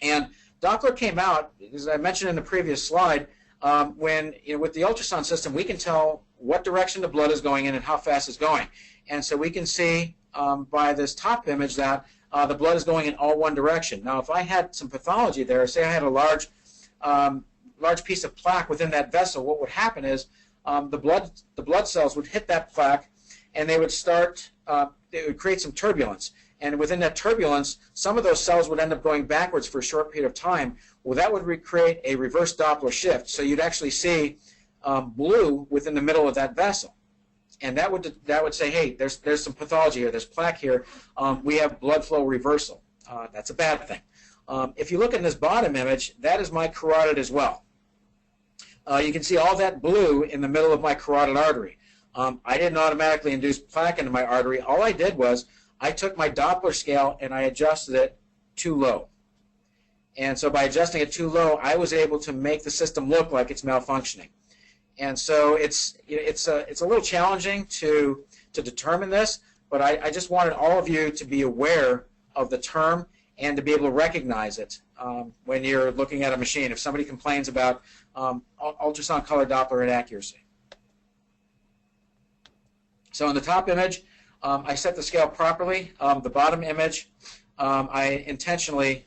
And Doppler came out, as I mentioned in the previous slide, when with the ultrasound system we can tell what direction the blood is going in and how fast it's going. And so we can see by this top image that the blood is going in all one direction. Now, if I had some pathology there, say I had a large piece of plaque within that vessel, what would happen is the blood cells would hit that plaque, and they would start. It would create some turbulence, and within that turbulence, some of those cells would end up going backwards for a short period of time. Well, that would create a reverse Doppler shift, so you'd actually see blue within the middle of that vessel. And that would say, hey, there's some pathology here, there's plaque here, we have blood flow reversal. That's a bad thing. If you look in this bottom image, that is my carotid as well. You can see all that blue in the middle of my carotid artery. I didn't automatically induce plaque into my artery. All I did was I took my Doppler scale and I adjusted it too low. And so by adjusting it too low, I was able to make the system look like it's malfunctioning. And so it's a little challenging to determine this, but I just wanted all of you to be aware of the term and to be able to recognize it when you're looking at a machine. If somebody complains about ultrasound color Doppler inaccuracy. So in the top image, I set the scale properly. The bottom image, I intentionally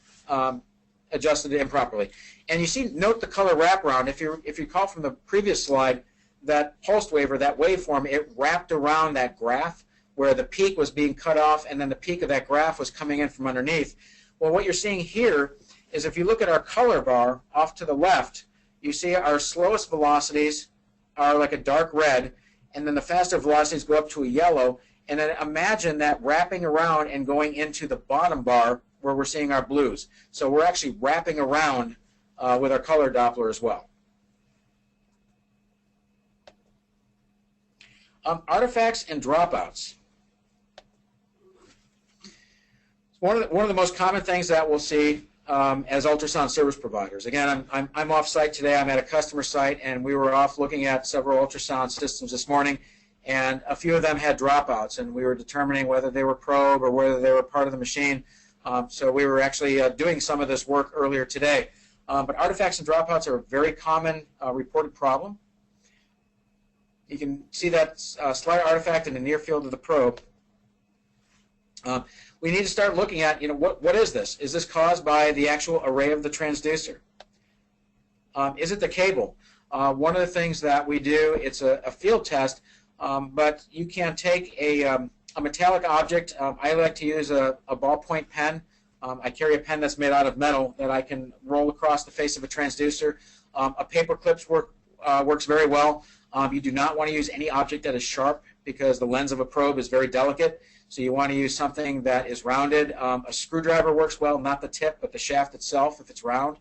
adjusted it improperly. And you see, note the color wraparound. If you recall from the previous slide, that pulsed wave or that waveform, it wrapped around that graph where the peak was being cut off and then the peak of that graph was coming in from underneath. Well, what you're seeing here is if you look at our color bar off to the left, you see our slowest velocities are like a dark red, and then the faster velocities go up to a yellow, and then imagine that wrapping around and going into the bottom bar where we're seeing our blues. So we're actually wrapping around with our color Doppler as well. Artifacts and dropouts. One of the most common things that we'll see as ultrasound service providers. Again, I'm off site today. I'm at a customer site, and we were off looking at several ultrasound systems this morning, and a few of them had dropouts, and we were determining whether they were probe or whether they were part of the machine. So we were actually doing some of this work earlier today. But artifacts and dropouts are a very common reported problem. You can see that slight artifact in the near field of the probe. We need to start looking at, what is this? Is this caused by the actual array of the transducer? Is it the cable? One of the things that we do, it's a field test, but you can take a metallic object. I like to use a ballpoint pen. I carry a pen that's made out of metal that I can roll across the face of a transducer. A paper clip works very well. You do not want to use any object that is sharp because the lens of a probe is very delicate. So you want to use something that is rounded. A screwdriver works well, not the tip, but the shaft itself if it's round.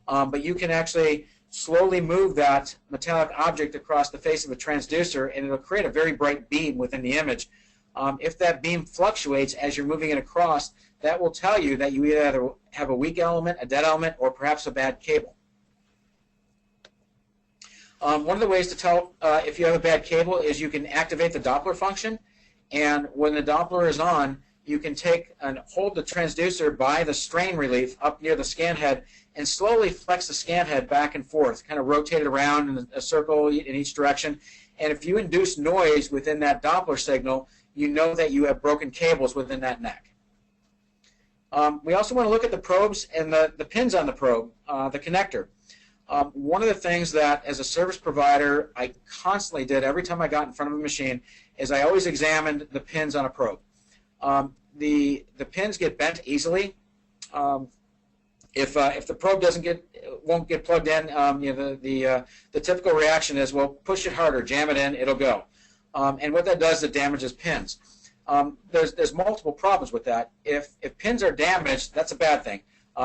But you can actually slowly move that metallic object across the face of a transducer, and it'll create a very bright beam within the image. If that beam fluctuates as you're moving it across, that will tell you that you either have a weak element, a dead element, or perhaps a bad cable. One of the ways to tell if you have a bad cable is you can activate the Doppler function, and when the Doppler is on, you can take and hold the transducer by the strain relief up near the scan head and slowly flex the scan head back and forth, kind of rotate it around in a circle in each direction. And if you induce noise within that Doppler signal, you know that you have broken cables within that neck. We also want to look at the probes and the pins on the probe, the connector. One of the things that, as a service provider, I constantly did every time I got in front of a machine is I always examined the pins on a probe. The pins get bent easily. If the probe won't get plugged in, the typical reaction is, well, push it harder, jam it in, it'll go. And what that does is it damages pins. There's multiple problems with that. If pins are damaged, that's a bad thing.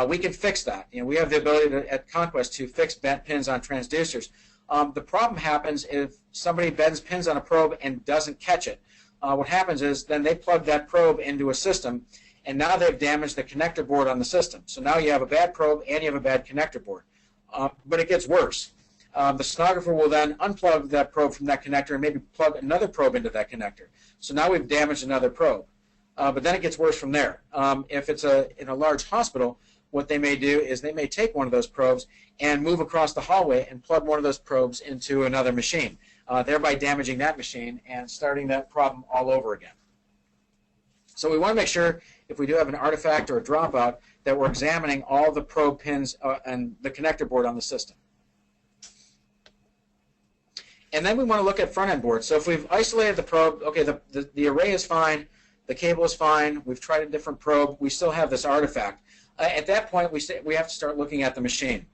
We can fix that. We have the ability at Conquest to fix bent pins on transducers. The problem happens if somebody bends pins on a probe and doesn't catch it. What happens is then they plug that probe into a system, and now they've damaged the connector board on the system. So now you have a bad probe and you have a bad connector board. But it gets worse. The sonographer will then unplug that probe from that connector and maybe plug another probe into that connector. So now we've damaged another probe. But then it gets worse from there. If it's in a large hospital, what they may do is they may take one of those probes and move across the hallway and plug one of those probes into another machine, thereby damaging that machine and starting that problem all over again. So we want to make sure, if we do have an artifact or a dropout, that we're examining all the probe pins and the connector board on the system. And then we want to look at front-end boards. So if we've isolated the probe, okay, the array is fine, the cable is fine, we've tried a different probe, we still have this artifact. At that point, we have to start looking at the machine.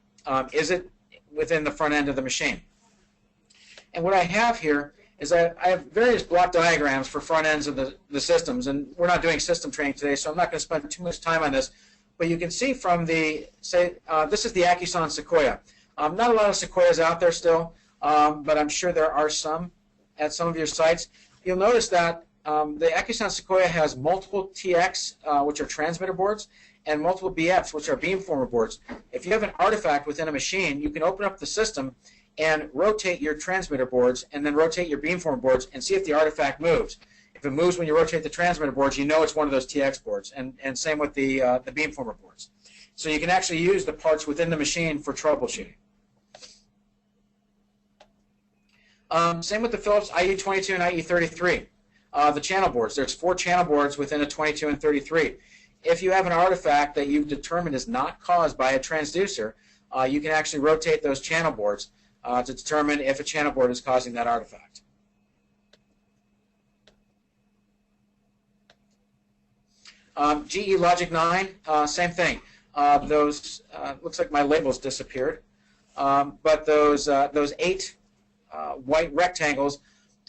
Is it within the front end of the machine? And what I have here is I have various block diagrams for front ends of the systems, and we're not doing system training today, so I'm not going to spend too much time on this. But you can see from this is the Acoustic Sequoia. Not a lot of Sequoias out there still, but I'm sure there are some at some of your sites. You'll notice that the Acoustic Sequoia has multiple TX, which are transmitter boards, and multiple BFs, which are beamformer boards. If you have an artifact within a machine, you can open up the system and rotate your transmitter boards and then rotate your beamformer boards and see if the artifact moves. If it moves when you rotate the transmitter boards, you know it's one of those TX boards, and same with the beamformer boards. So you can actually use the parts within the machine for troubleshooting. Same with the Philips IE22 and IE33. The channel boards. There's 4 channel boards within a 22 and 33. If you have an artifact that you've determined is not caused by a transducer, you can actually rotate those channel boards to determine if a channel board is causing that artifact. GE Logic 9, same thing. Those looks like my labels disappeared, but those 8 white rectangles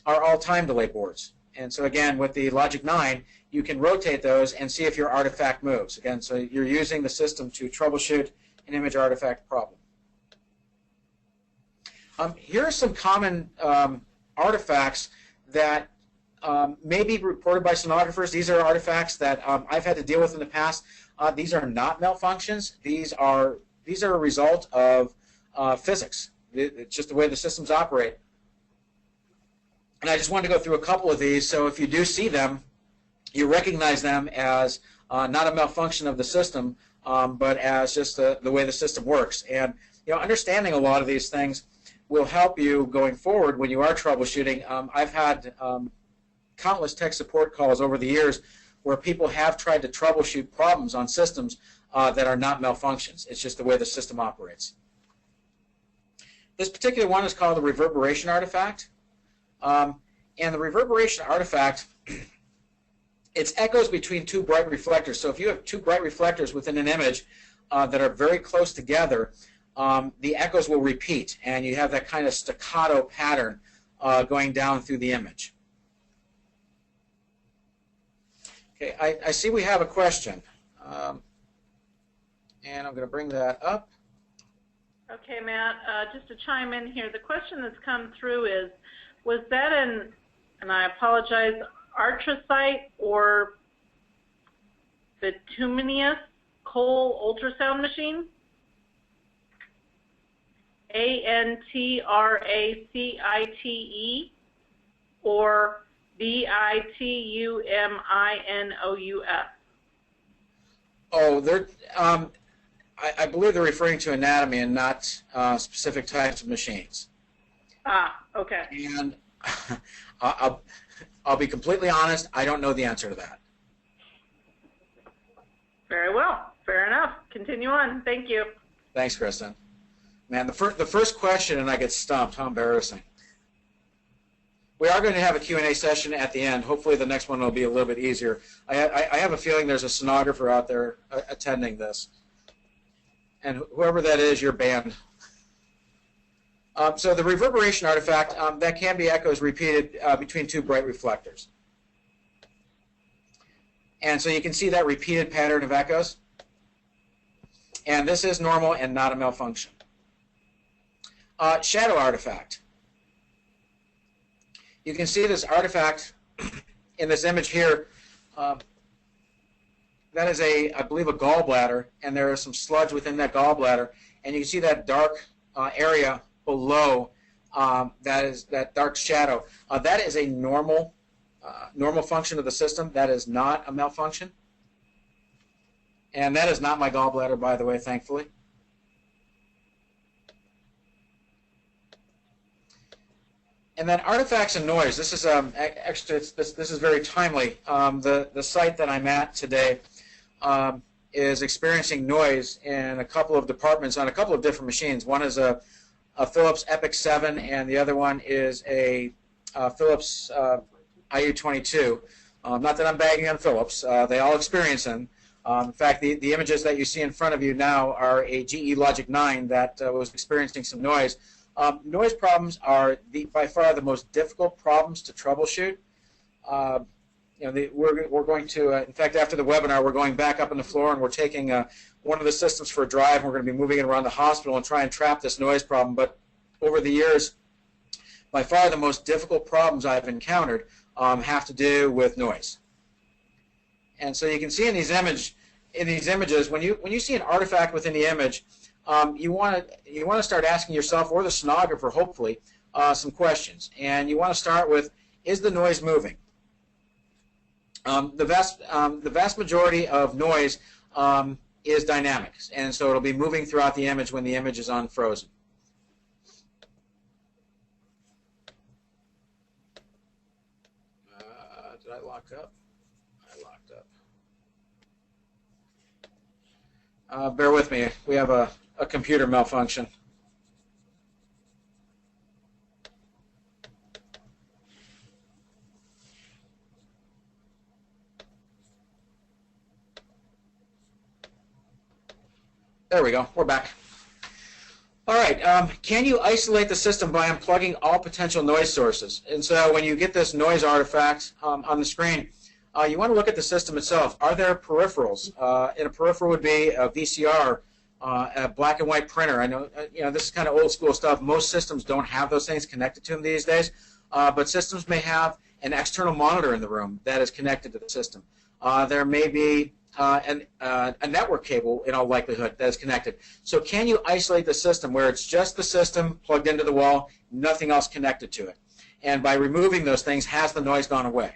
are all time delay boards. And so again, with the Logic 9, you can rotate those and see if your artifact moves. Again, so you're using the system to troubleshoot an image artifact problem. Here are some common artifacts that may be reported by sonographers. These are artifacts that I've had to deal with in the past. These are not malfunctions. These are a result of physics. It's just the way the systems operate. And I just wanted to go through a couple of these, so if you do see them, you recognize them as not a malfunction of the system, but as just the way the system works. And understanding a lot of these things will help you going forward when you are troubleshooting. I've had countless tech support calls over the years where people have tried to troubleshoot problems on systems that are not malfunctions. It's just the way the system operates. This particular one is called the reverberation artifact. And the reverberation artifact, it's echoes between 2 bright reflectors. So if you have 2 bright reflectors within an image that are very close together, the echoes will repeat, and you have that kind of staccato pattern going down through the image. Okay, I see we have a question, and I'm going to bring that up. Okay, Matt, just to chime in here, the question that's come through is, was that an, and I apologize, artrocyte or bituminous coal ultrasound machine? ANTRACITE or BITUMINOUS? Oh, they're, I believe they're referring to anatomy and not specific types of machines. Ah, okay. And I'll be completely honest, I don't know the answer to that. Very well. Fair enough. Continue on. Thank you. Thanks, Kristen. Man, the first question and I get stumped. How embarrassing. We are going to have a Q&A session at the end. Hopefully the next one will be a little bit easier. I have a feeling there's a sonographer out there attending this. And whoever that is, you're banned. So the reverberation artifact, that can be echoes repeated between two bright reflectors. And so you can see that repeated pattern of echoes. And this is normal and not a malfunction. Shadow artifact. You can see this artifact in this image here. That is I believe, a gallbladder, and there is some sludge within that gallbladder. And you can see that dark area below. That is that dark shadow. That is a normal function of the system. That is not a malfunction. And that is not my gallbladder, by the way, thankfully. And then artifacts and noise. This is extra. This is very timely. The site that I'm at today is experiencing noise in a couple of departments on a couple of different machines. One is a Philips Epic 7, and the other one is a Philips IU22. Not that I'm bagging on Philips. They all experience them. In fact, the images that you see in front of you now are a GE Logic 9 that was experiencing some noise. Noise problems are by far the most difficult problems to troubleshoot. We're going to, in fact, after the webinar, we're going back up on the floor and we're taking one of the systems for a drive, and we're going to be moving it around the hospital and try and trap this noise problem. But over the years, by far the most difficult problems I've encountered have to do with noise. And so you can see in these images, when you see an artifact within the image, you want to start asking yourself, or the sonographer, hopefully, some questions. And you want to start with, is the noise moving? The vast majority of noise is dynamic, and so it'll be moving throughout the image when the image is unfrozen. Did I lock up? I locked up. Bear with me. We have a computer malfunction. There we go. We're back. All right. Can you isolate the system by unplugging all potential noise sources? And so when you get this noise artifact on the screen, you want to look at the system itself. Are there peripherals? And a peripheral would be a VCR, a black and white printer. I know, this is kind of old school stuff. Most systems don't have those things connected to them these days, but systems may have an external monitor in the room that is connected to the system. There may be a network cable, in all likelihood, that is connected. So can you isolate the system where it's just the system plugged into the wall, nothing else connected to it? And by removing those things, has the noise gone away?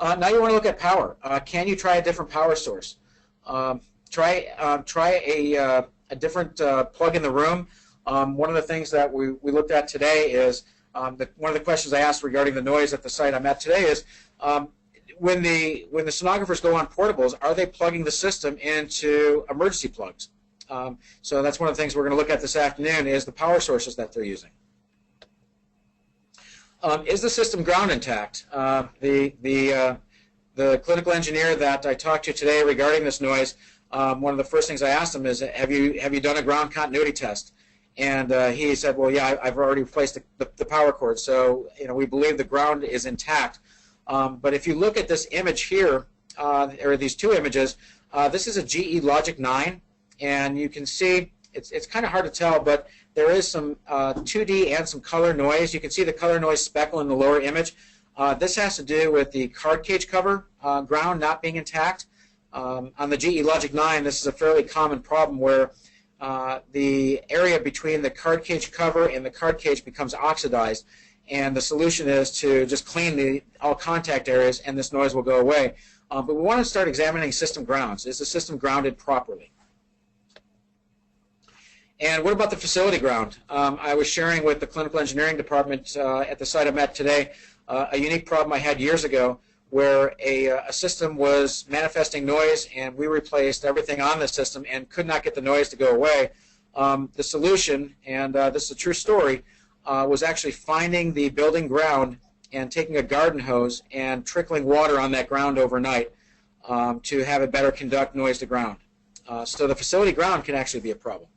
Now you want to look at power. Can you try a different power source? Try a different plug in the room. One of the things that we looked at today is, one of the questions I asked regarding the noise at the site I'm at today is, when the sonographers go on portables, are they plugging the system into emergency plugs? So that's one of the things we're going to look at this afternoon, is the power sources that they're using. Is the system ground intact? The clinical engineer that I talked to today regarding this noise, one of the first things I asked him is, have you done a ground continuity test? And he said, well, yeah, I've already replaced the power cord, so we believe the ground is intact. But if you look at this image here, or these two images, this is a GE Logic 9, and you can see it's kind of hard to tell, but there is some 2D and some color noise. You can see the color noise speckle in the lower image. This has to do with the card cage cover ground not being intact. On the GE Logic 9, this is a fairly common problem where the area between the card cage cover and the card cage becomes oxidized, and the solution is to just clean all contact areas and this noise will go away. But we want to start examining system grounds. Is the system grounded properly? And what about the facility ground? I was sharing with the clinical engineering department at the site I'm at today a unique problem I had years ago where a system was manifesting noise and we replaced everything on the system and could not get the noise to go away. The solution, and this is a true story, was actually finding the building ground and taking a garden hose and trickling water on that ground overnight to have it better conduct noise to ground. So the facility ground can actually be a problem.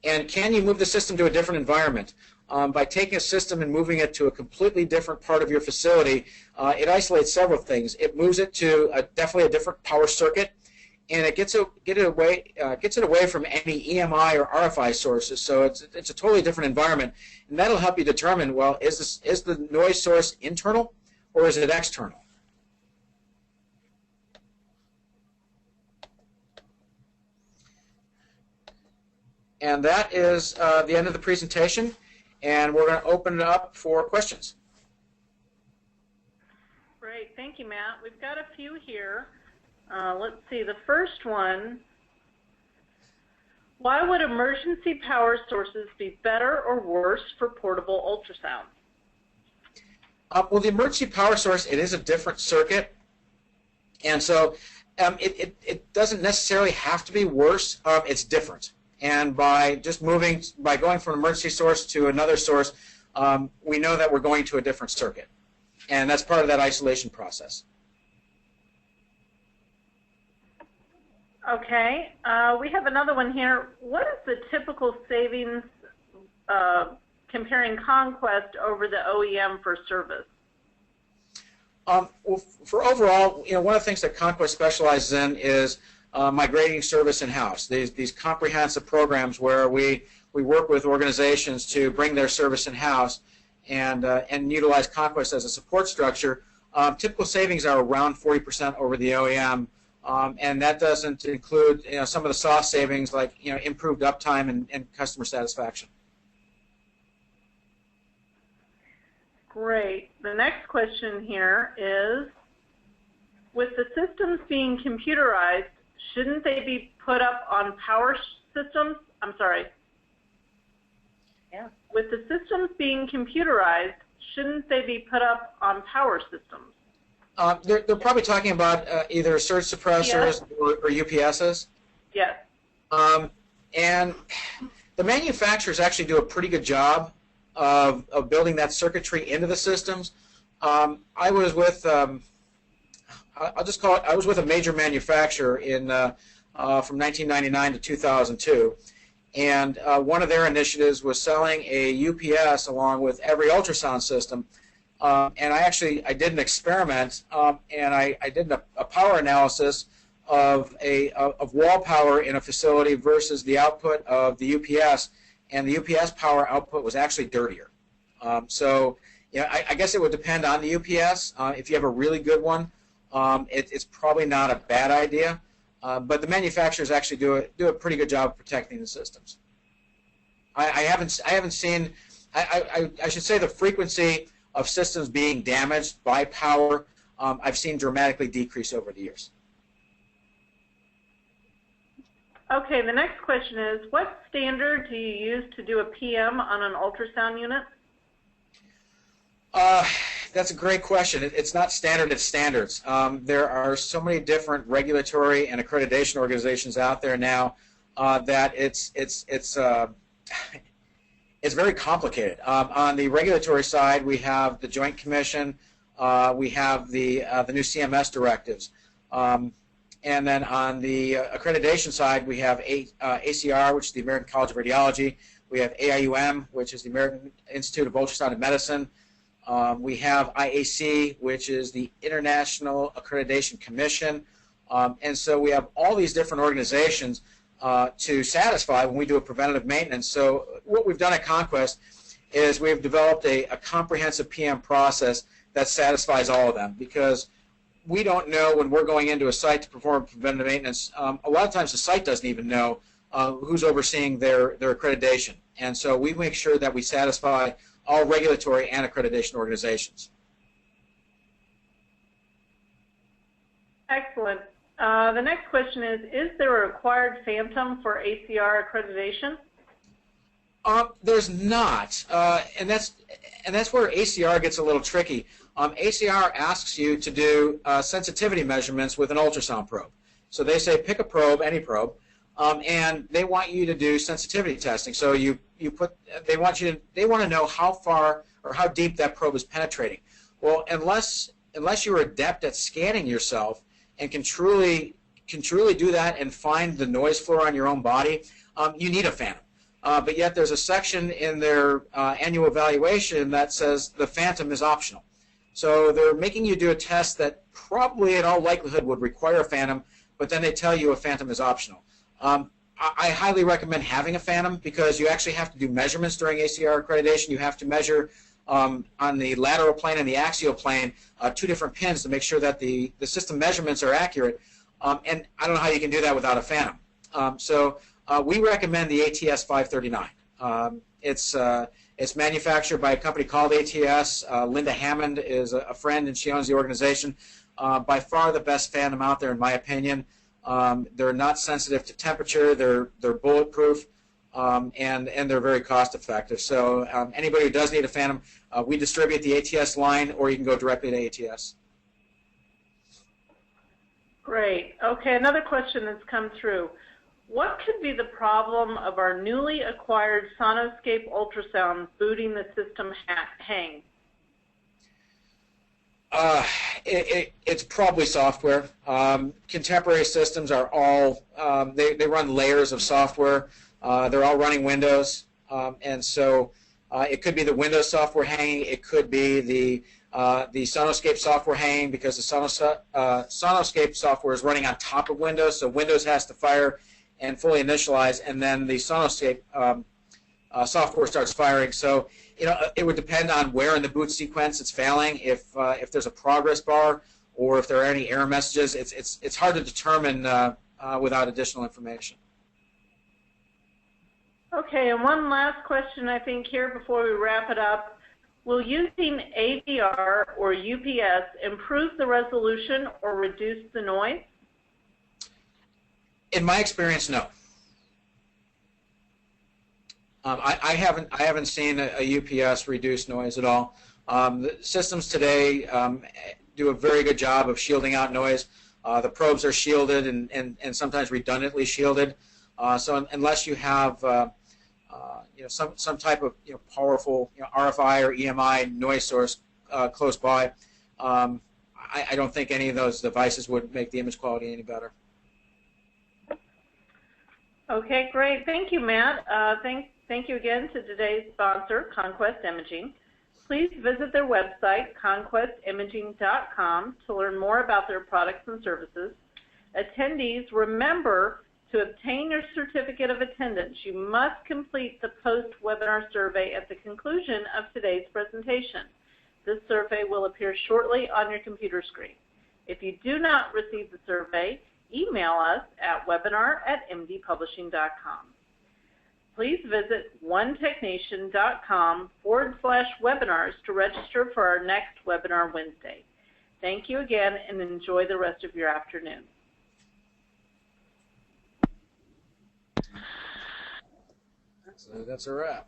And can you move the system to a different environment? By taking a system and moving it to a completely different part of your facility, it isolates several things. It moves it to definitely a different power circuit, and it gets it away from any EMI or RFI sources. So it's a totally different environment, and that'll help you determine, well, is the noise source internal or is it external? And that is the end of the presentation. And we're going to open it up for questions. Great. Thank you, Matt. We've got a few here. Let's see. The first one, why would emergency power sources be better or worse for portable ultrasound? Well, the emergency power source, it is a different circuit. And so it doesn't necessarily have to be worse. It's different. And by going from an emergency source to another source, we know that we're going to a different circuit. And that's part of that isolation process. Okay. We have another one here. What is the typical savings comparing Conquest over the OEM for service? Well, for overall, one of the things that Conquest specializes in is migrating service in-house. These comprehensive programs where we work with organizations to bring their service in-house and utilize Conquest as a support structure. Typical savings are around 40% over the OEM, and that doesn't include some of the soft savings like improved uptime and customer satisfaction. Great. The next question here is, with the systems being computerized, shouldn't they be put up on power systems? I'm sorry. Yeah. With the systems being computerized, shouldn't they be put up on power systems? They're probably talking about either surge suppressors or UPSs. Yes. And the manufacturers actually do a pretty good job of building that circuitry into the systems. I was with I was with a major manufacturer from 1999 to 2002, and one of their initiatives was selling a UPS along with every ultrasound system. And I did an experiment, and I did a power analysis of wall power in a facility versus the output of the UPS, and the UPS power output was actually dirtier. So I guess it would depend on the UPS. If you have a really good one, it's probably not a bad idea, but the manufacturers actually do a pretty good job of protecting the systems. I haven't seen. I should say the frequency of systems being damaged by power, I've seen dramatically decrease over the years. Okay, the next question is, what standard do you use to do a PM on an ultrasound unit? That's a great question. It's not standard, it's standards. There are so many different regulatory and accreditation organizations out there now that it's very complicated. On the regulatory side, we have the Joint Commission, we have the new CMS directives, and then on the accreditation side, we have ACR, which is the American College of Radiology. We have AIUM, which is the American Institute of Ultrasound and Medicine. We have IAC, which is the International Accreditation Commission. And so we have all these different organizations to satisfy when we do a preventative maintenance. So what we've done at Conquest is we've developed a comprehensive PM process that satisfies all of them, because we don't know when we're going into a site to perform preventative maintenance. A lot of times the site doesn't even know who's overseeing their accreditation. And so we make sure that we satisfy all regulatory and accreditation organizations. Excellent. The next question is there a required phantom for ACR accreditation? There's not, and that's where ACR gets a little tricky. ACR asks you to do sensitivity measurements with an ultrasound probe. So they say pick a probe, any probe, and they want you to do sensitivity testing. So they want to know how far or how deep that probe is penetrating. Well, unless you're adept at scanning yourself and can truly do that and find the noise floor on your own body, you need a phantom. But yet there's a section in their annual evaluation that says the phantom is optional. So they're making you do a test that probably in all likelihood would require a phantom, but then they tell you a phantom is optional. I highly recommend having a phantom, because you actually have to do measurements during ACR accreditation. You have to measure on the lateral plane and the axial plane 2 different pins to make sure that the system measurements are accurate. And I don't know how you can do that without a phantom. So we recommend the ATS 539. It's manufactured by a company called ATS. Linda Hammond is a friend, and she owns the organization. By far the best phantom out there, in my opinion. They're not sensitive to temperature. They're bulletproof, and they're very cost effective. So anybody who does need a phantom, we distribute the ATS line, or you can go directly to ATS. Great. Okay, another question that's come through. What could be the problem of our newly acquired Sonoscape Ultrasound booting the system hang? It's probably software. Contemporary systems are all, they run layers of software. They're all running Windows. And so it could be the Windows software hanging. It could be the Sonoscape software hanging, because the Sonoscape software is running on top of Windows. So Windows has to fire and fully initialize, and then the Sonoscape software starts firing. So it would depend on where in the boot sequence it's failing. If there's a progress bar, or if there are any error messages, it's hard to determine without additional information. Okay, and one last question I think here before we wrap it up. Will using AVR or UPS improve the resolution or reduce the noise? In my experience, no. I haven't seen a UPS reduce noise at all. The systems today do a very good job of shielding out noise. The probes are shielded and sometimes redundantly shielded. So unless you have some type of powerful RFI or EMI noise source close by, I don't think any of those devices would make the image quality any better. Okay, great. Thank you, Matt. Thank you again to today's sponsor, Conquest Imaging. Please visit their website, conquestimaging.com, to learn more about their products and services. Attendees, remember to obtain your certificate of attendance. You must complete the post-webinar survey at the conclusion of today's presentation. This survey will appear shortly on your computer screen. If you do not receive the survey, email us at webinar@mdpublishing.com. Please visit onetechnation.com/webinars to register for our next webinar Wednesday. Thank you again, and enjoy the rest of your afternoon. So that's a wrap.